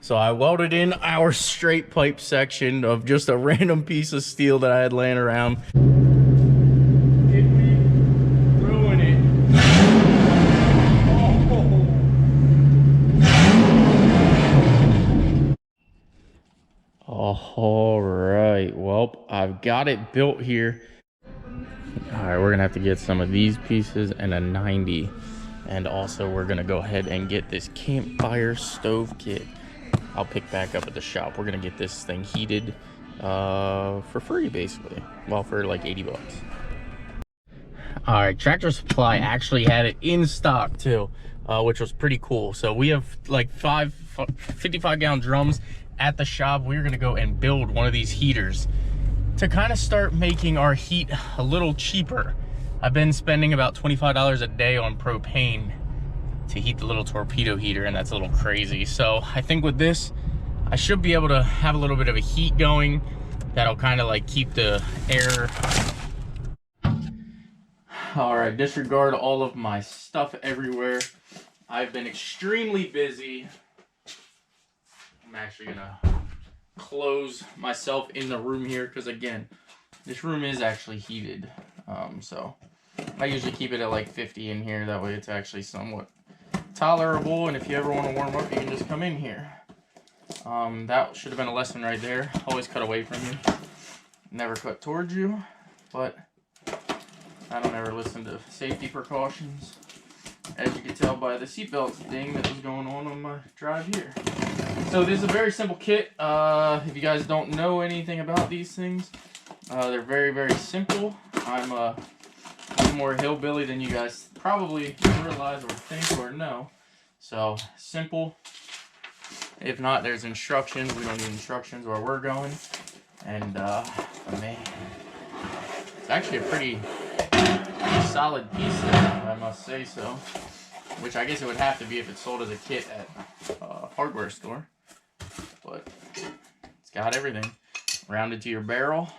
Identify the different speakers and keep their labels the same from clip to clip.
Speaker 1: So I welded in our straight pipe section of just a random piece of steel that I had laying around. Did we ruin it? Oh. All right, well, I've got it built here. All right, we're gonna have to get some of these pieces and a 90. And also we're gonna go ahead and get this campfire stove kit. I'll pick back up at the shop. We're gonna get this thing heated for free, basically. Well, for like 80 bucks. All right, Tractor Supply actually had it in stock too, which was pretty cool. So we have like 55-gallon drums at the shop. We're gonna go and build one of these heaters to kind of start making our heat a little cheaper. I've been spending about $25 a day on propane to heat the little torpedo heater, and that's a little crazy. So I think with this, I should be able to have a little bit of a heat going that'll kind of like keep the air. All right, disregard all of my stuff everywhere. I've been extremely busy. I'm actually gonna close myself in the room here because again, this room is actually heated. So I usually keep it at like 50 in here. That way it's actually somewhat tolerable, and if you ever want to warm up, you can just come in here. That should have been a lesson right there. Always cut away from you, never cut towards you. But I don't ever listen to safety precautions, as you can tell by the seatbelt thing that was going on my drive here. So this is a very simple kit. If you guys don't know anything about these things, they're very, very simple. I'm more hillbilly than you guys probably realize or think or know. So simple. If not, there's instructions. We don't need instructions where we're going. And man, it's actually a pretty solid piece there, I must say so. Which I guess it would have to be if it's sold as a kit at a hardware store. But it's got everything. Rounded to your barrel.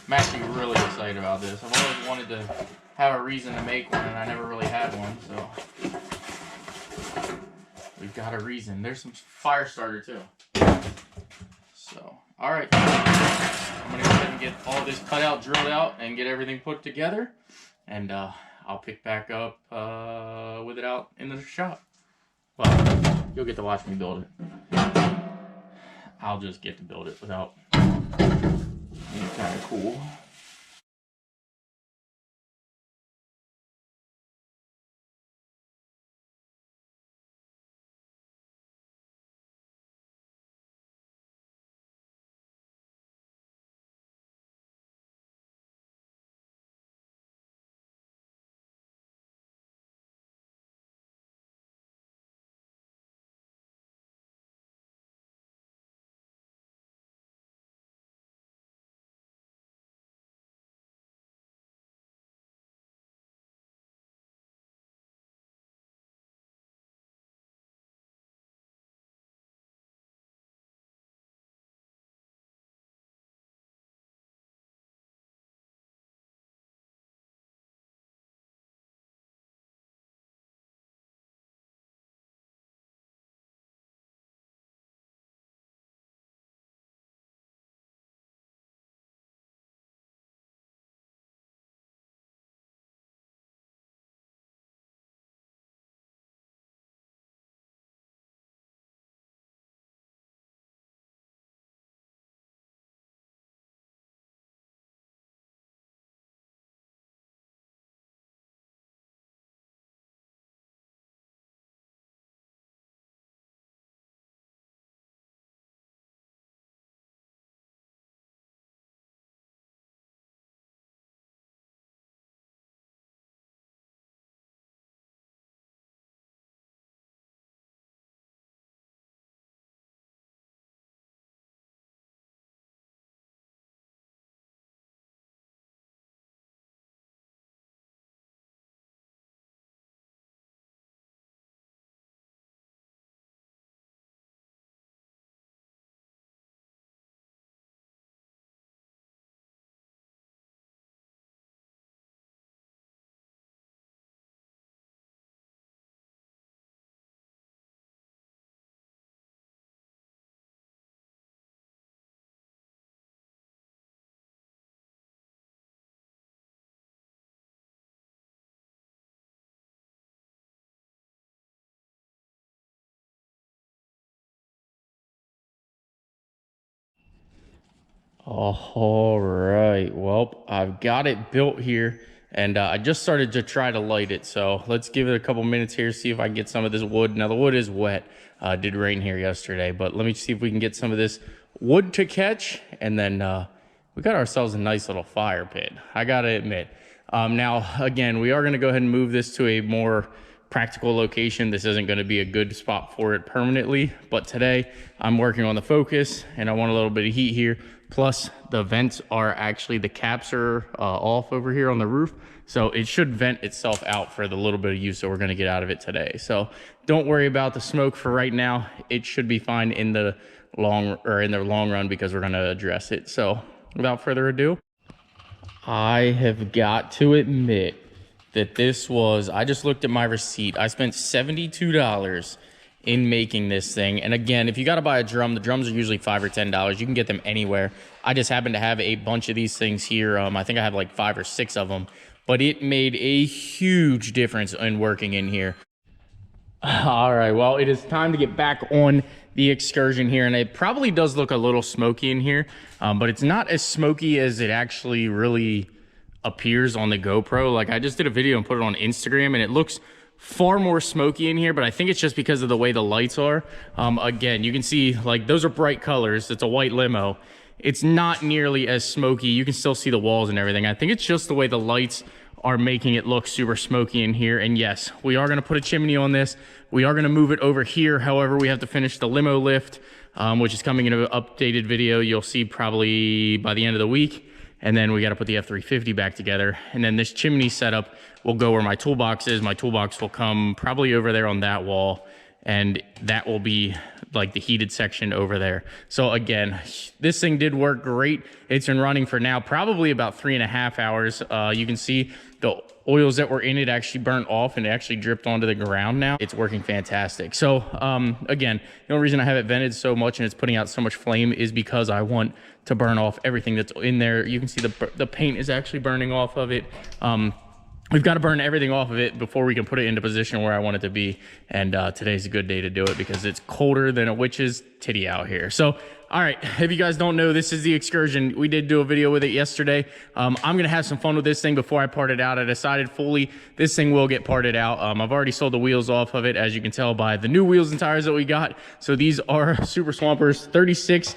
Speaker 1: I'm actually really excited about this. I've always wanted to have a reason to make one, and I never really had one, so we've got a reason. There's some fire starter too. So, all right. I'm gonna go ahead and get all this cut out, drilled out, and get everything put together, and I'll pick back up with it out in the shop. Well, you'll get to watch me build it. I'll just get to build it without being kind of cool. All right, well, I've got it built here, and I just started to try to light it, so let's give it a couple minutes here, see if I can get some of this wood. Now, the wood is wet. It did rain here yesterday, but let me see if we can get some of this wood to catch, and then we got ourselves a nice little fire pit, I gotta admit. Now, again, we are gonna go ahead and move this to a more practical location. This isn't going to be a good spot for it permanently, but today I'm working on the Focus and I want a little bit of heat here. Plus the vents are actually, the caps are off over here on the roof, so it should vent itself out for the little bit of use that we're going to get out of it today. So don't worry about the smoke for right now. It should be fine in the long run because we're going to address it. So without further ado, I have got to admit that this was, I just looked at my receipt. I spent $72 in making this thing. And again, if you got to buy a drum, the drums are usually $5 or $10. You can get them anywhere. I just happen to have a bunch of these things here. I think I have like 5 or 6 of them, but it made a huge difference in working in here. All right, well, it is time to get back on the Excursion here, and it probably does look a little smoky in here, but it's not as smoky as it actually really appears on the GoPro. Like, I just did a video and put it on Instagram, and it looks far more smoky in here, but I think it's just because of the way the lights are. Again, you can see, like, those are bright colors. It's a white limo. It's not nearly as smoky. You can still see the walls and everything. I think it's just the way the lights are making it look super smoky in here. And yes, we are going to put a chimney on this. We are going to move it over here. However, we have to finish the limo lift, which is coming in an updated video you'll see probably by the end of the week. And then we got to put the F350 back together. And then this chimney setup will go where my toolbox is. My toolbox will come probably over there on that wall. And that will be like the heated section over there. So again, this thing did work great. It's been running for now probably about 3.5 hours. You can see the oils that were in it actually burnt off and it actually dripped onto the ground now. It's working fantastic. So again, the only reason I have it vented so much and it's putting out so much flame is because I want to burn off everything that's in there. You can see the paint is actually burning off of it. We've got to burn everything off of it before we can put it into position where I want it to be. And today's a good day to do it because it's colder than a witch's titty out here. So, all right, if you guys don't know, this is the Excursion. We did do a video with it yesterday. I'm going to have some fun with this thing before I part it out. I decided fully this thing will get parted out. I've already sold the wheels off of it, as you can tell by the new wheels and tires that we got. So these are Super Swampers 36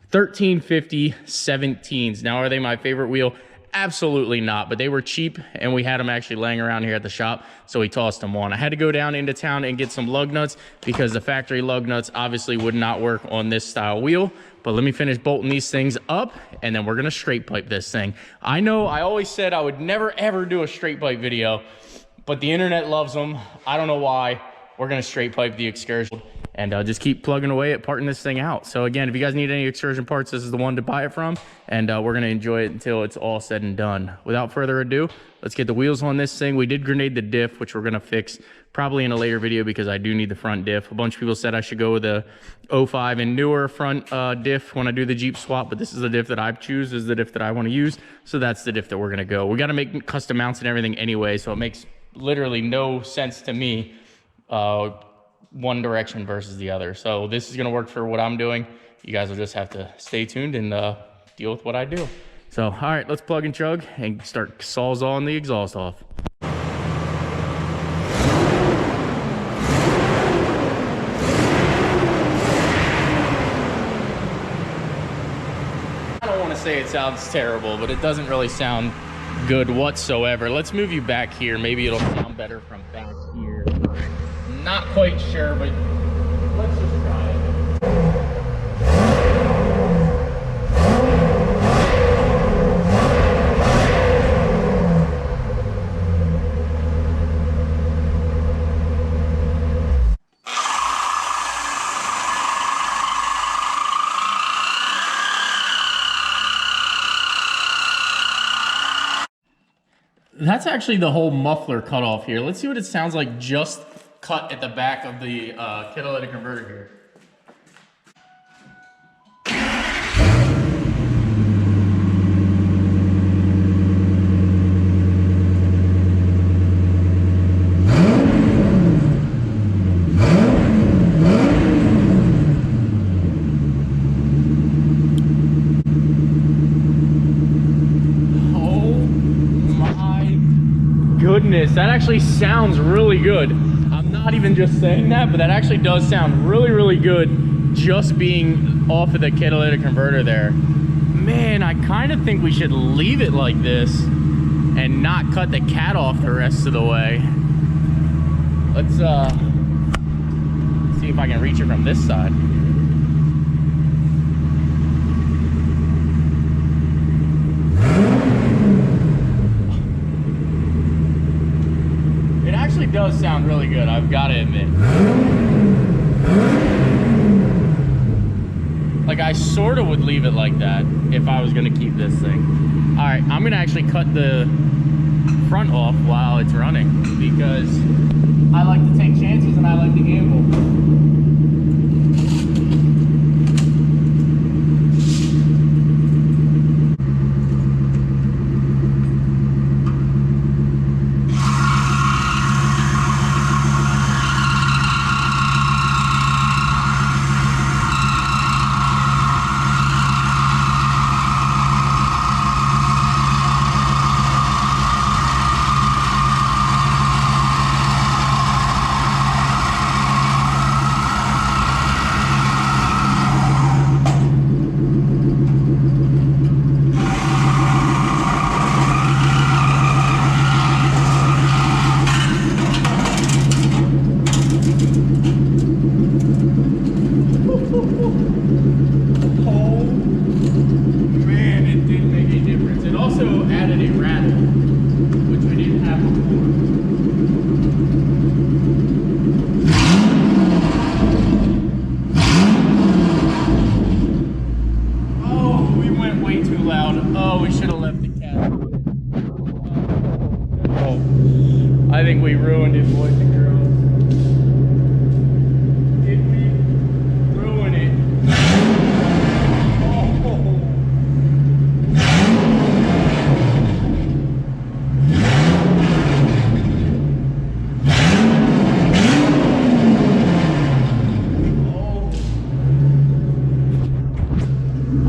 Speaker 1: 1350 17s. Now, are they my favorite wheel? Absolutely not, but they were cheap and we had them actually laying around here at the shop, so we tossed them on. I had to go down into town and get some lug nuts because the factory lug nuts obviously would not work on this style wheel. But let me finish bolting these things up and then we're gonna straight pipe this thing. I know I always said I would never ever do a straight pipe video, but the internet loves them. I don't know why. We're gonna straight pipe the Excursion and just keep plugging away at parting this thing out. So again, if you guys need any Excursion parts, this is the one to buy it from, and we're gonna enjoy it until it's all said and done. Without further ado, let's get the wheels on this thing. We did grenade the diff, which we're gonna fix probably in a later video because I do need the front diff. A bunch of people said I should go with a 05 and newer front diff when I do the Jeep swap, but this is the diff that I choose, this is the diff that I wanna use, so that's the diff that we're gonna go. We gotta make custom mounts and everything anyway, so it makes literally no sense to me one direction versus the other. So this is going to work for what I'm doing. You guys will just have to stay tuned and deal with what I do. So, all right, let's plug and chug and start sawzalling the exhaust off. I don't want to say it sounds terrible, but it doesn't really sound good whatsoever. Let's move you back here. Maybe it'll sound better from back here. Not quite sure, but let's just try it. That's actually the whole muffler cut off here. Let's see what it sounds like just cut at the back of the catalytic converter here. that actually sounds really good. I'm not even just saying that, but that actually does sound really, really good just being off of the catalytic converter there. Man, I kind of think we should leave it like this and not cut the cat off the rest of the way. Let's see if I can reach it from this side. It actually does sound really good, I've got to admit. Like, I sort of would leave it like that if I was going to keep this thing. All right, I'm going to actually cut the front off while it's running because I like to take chances and I like to gamble. I think we ruined it, boys and girls. Did we ruin it?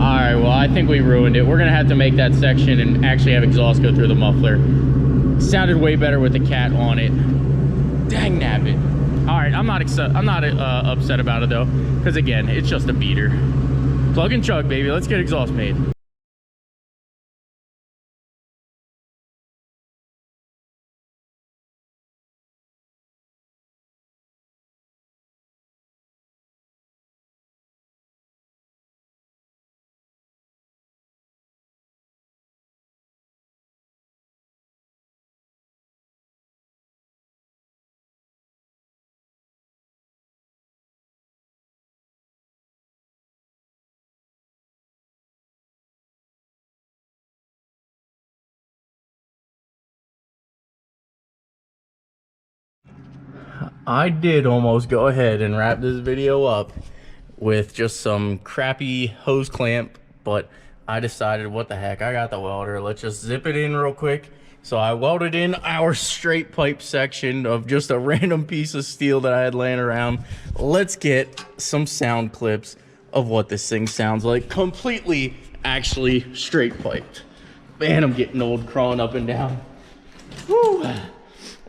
Speaker 1: Alright, well, I think we ruined it. We're gonna have to make that section and actually have exhaust go through the muffler. Sounded way better with the cat on it. Dang nabbit. All right, I'm not upset about it though, because again, it's just a beater. Plug and chug, baby. Let's get exhaust made. I did almost go ahead and wrap this video up with just some crappy hose clamp, but I decided, what the heck, I got the welder, let's just zip it in real quick. So I welded in our straight pipe section of just a random piece of steel that I had laying around. Let's get some sound clips of what this thing sounds like, completely actually straight piped. Man, I'm getting old crawling up and down. Whew.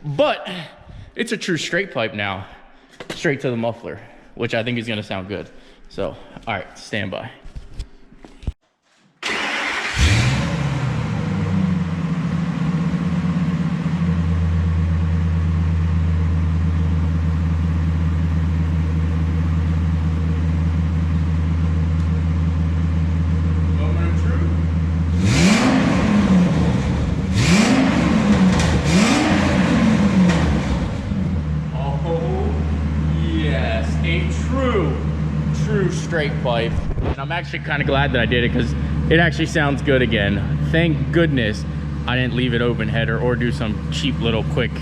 Speaker 1: But it's a true straight pipe now, straight to the muffler, which I think is gonna sound good. So, all right, stand by. Straight pipe, and I'm actually kind of glad that I did it because it actually sounds good again. Thank goodness I didn't leave it open header or do some cheap little quick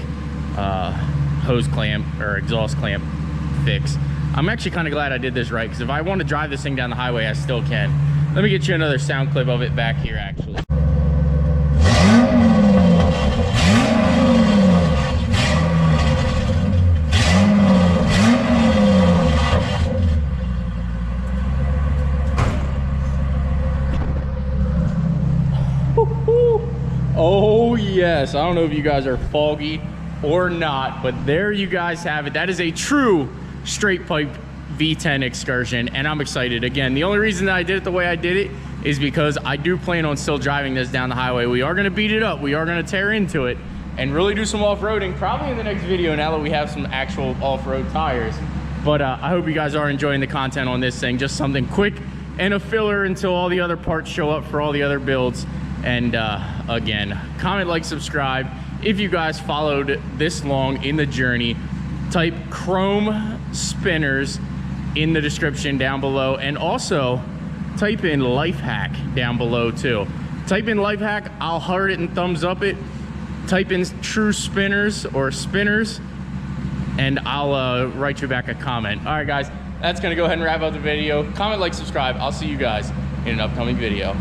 Speaker 1: hose clamp or exhaust clamp fix. I'm actually kind of glad I did this right, because if I want to drive this thing down the highway, I still can. Let me get you another sound clip of it back here actually. Oh yes, I don't know if you guys are foggy or not. But there you guys have it. That is a true straight pipe V10 Excursion, and I'm excited. Again, the only reason that I did it the way I did it is because I do plan on still driving this down the highway. We are gonna beat it up. We are gonna tear into it and really do some off-roading, probably in the next video now that we have some actual off-road tires. But I hope you guys are enjoying the content on this thing. Just something quick and a filler until all the other parts show up for all the other builds. And again, comment, like, subscribe. If you guys followed this long in the journey, type chrome spinners in the description down below, and also type in life hack down below too. Type in life hack, I'll heart it and thumbs up it. Type in true spinners or spinners, and I'll write you back a comment. All right, guys, that's gonna go ahead and wrap up the video. Comment, like, subscribe. I'll see you guys in an upcoming video.